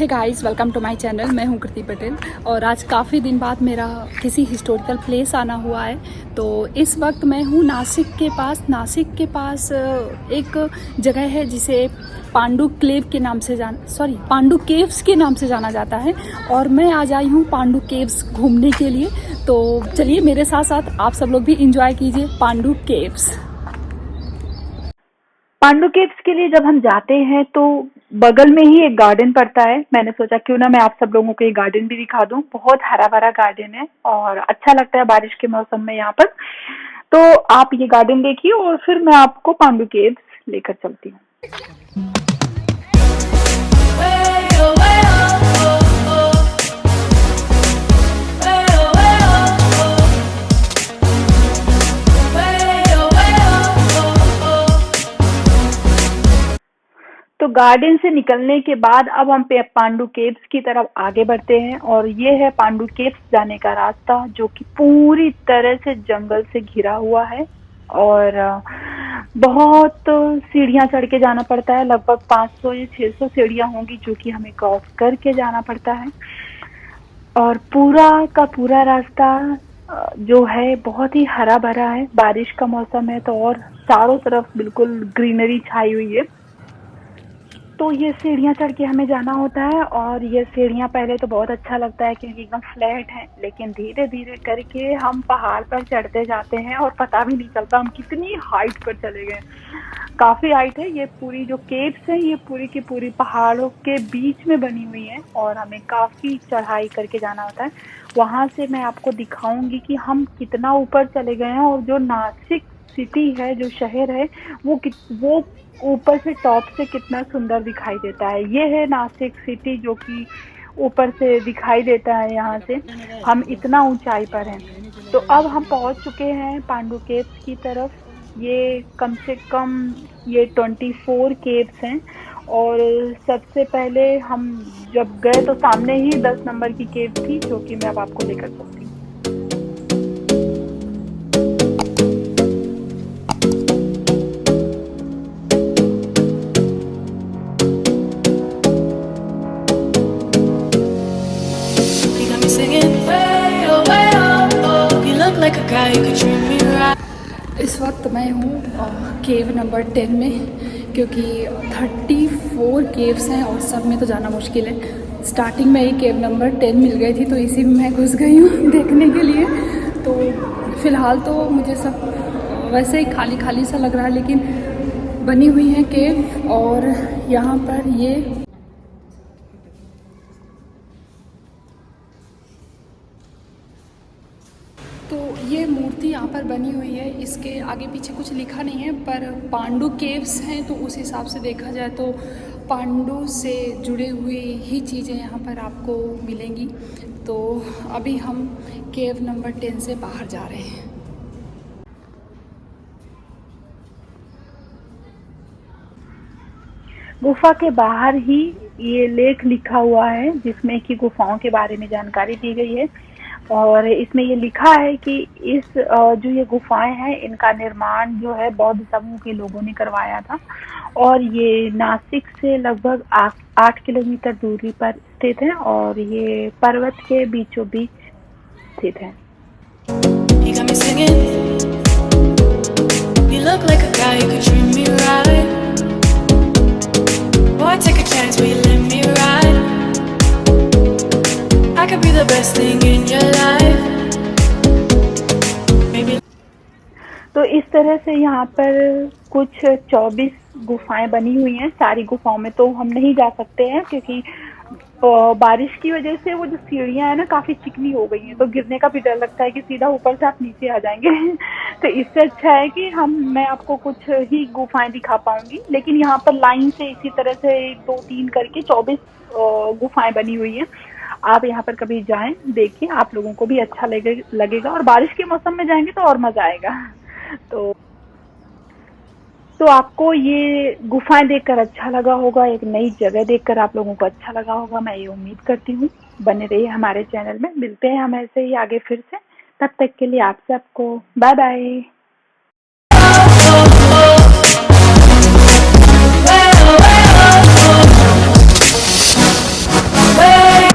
Hey guys, welcome to my channel. मैं हूं कृति पटेल और आज काफ़ी दिन बाद मेरा किसी हिस्टोरिकल प्लेस आना हुआ है। तो इस वक्त मैं हूं नासिक के पास एक जगह है जिसे पांडु केव्स के नाम से जाना जाता है। और मैं आज आई हूं पांडु केव्स घूमने के लिए। तो चलिए मेरे साथ साथ आप सब लोग भी इंजॉय कीजिए पांडु केव्स। पांडु केव्स के लिए जब हम जाते हैं तो बगल में ही एक गार्डन पड़ता है। मैंने सोचा क्यों ना मैं आप सब लोगों को ये गार्डन भी दिखा दूं। बहुत हरा भरा गार्डन है और अच्छा लगता है बारिश के मौसम में यहाँ पर। तो आप ये गार्डन देखिए और फिर मैं आपको पांडु केव्स लेकर चलती हूँ। तो गार्डन से निकलने के बाद अब हम पांडु केव्स की तरफ आगे बढ़ते हैं और ये है पांडु केव्स जाने का रास्ता, जो कि पूरी तरह से जंगल से घिरा हुआ है और बहुत सीढ़ियां चढ़ के जाना पड़ता है। लगभग 500 या 600 सीढ़ियां होंगी जो कि हमें क्रॉस करके जाना पड़ता है। और पूरा का पूरा रास्ता जो है बहुत ही हरा भरा है। बारिश का मौसम है तो और चारों तरफ बिल्कुल ग्रीनरी छाई हुई है। तो ये सीढ़ियाँ चढ़ के हमें जाना होता है और ये सीढ़ियाँ पहले तो बहुत अच्छा लगता है क्योंकि एकदम फ्लैट है, लेकिन धीरे धीरे करके हम पहाड़ पर चढ़ते जाते हैं और पता भी नहीं चलता हम कितनी हाइट पर चले गए। काफ़ी हाइट है। ये पूरी जो केव्स है ये पूरी की पूरी पहाड़ों के बीच में बनी हुई है और हमें काफ़ी चढ़ाई करके जाना होता है। वहाँ से मैं आपको दिखाऊंगी कि हम कितना ऊपर चले गए हैं और जो नासिक सिटी है, जो शहर है, वो ऊपर से टॉप से कितना सुंदर दिखाई देता है। ये है नासिक सिटी जो कि ऊपर से दिखाई देता है। यहाँ से हम इतना ऊंचाई पर हैं। तो अब हम पहुंच चुके हैं पांडु केव्स की तरफ। ये कम से कम ये 24 केव्स हैं और सबसे पहले हम जब गए तो सामने ही 10 नंबर की केव थी जो कि मैं अब आपको लेकर चलती हूँ। इस वक्त मैं हूँ केव नंबर 10 में, क्योंकि 34 केव्स हैं और सब में तो जाना मुश्किल है। स्टार्टिंग में ही केव नंबर 10 मिल गई थी तो इसी में मैं घुस गई हूँ देखने के लिए। तो फ़िलहाल तो मुझे सब वैसे ही खाली खाली सा लग रहा है, लेकिन बनी हुई है केव। और यहाँ पर ये मूर्ति यहाँ पर बनी हुई है। इसके आगे पीछे कुछ लिखा नहीं है, पर पांडु केव्स हैं तो उस हिसाब से देखा जाए तो पांडु से जुड़े हुए ही चीज़ें यहाँ पर आपको मिलेंगी। तो अभी हम केव नंबर 10 से बाहर जा रहे हैं। गुफा के बाहर ही ये लेख लिखा हुआ है जिसमें कि गुफाओं के बारे में जानकारी दी गई है और इसमें ये लिखा है कि इस जो ये गुफाएं हैं इनका निर्माण जो है बौद्ध समूह के लोगों ने करवाया था और ये नासिक से लगभग 8 किलोमीटर दूरी पर स्थित है और ये पर्वत के बीचों बीच स्थित है। Take a chance, will you let me ride? I could be the best thing in your life, baby. तो इस तरह से यहाँ पर कुछ 24 गुफाएं बनी हुई हैं। सारी गुफाओं में तो हम नहीं जा सकते हैं क्योंकि बारिश की वजह से वो जो सीढ़ियाँ हैं ना काफ़ी चिकनी हो गई हैं, तो गिरने का भी डर लगता है कि सीधा ऊपर से आप नीचे आ जाएंगे। तो इससे अच्छा है कि मैं आपको कुछ ही गुफाएं दिखा पाऊंगी, लेकिन यहाँ पर लाइन से इसी तरह से 2-3 करके 24 गुफाएं बनी हुई हैं। आप यहाँ पर कभी जाएं, देखिए, आप लोगों को भी अच्छा लगेगा और बारिश के मौसम में जाएंगे तो और मजा आएगा। तो आपको ये गुफाएं देखकर अच्छा लगा होगा, एक नई जगह देखकर आप लोगों को अच्छा लगा होगा, मैं ये उम्मीद करती हूँ। बने रहिए हमारे चैनल में, मिलते हैं हम ऐसे ही आगे फिर से। तब तक के लिए आप सबको बाय बाय।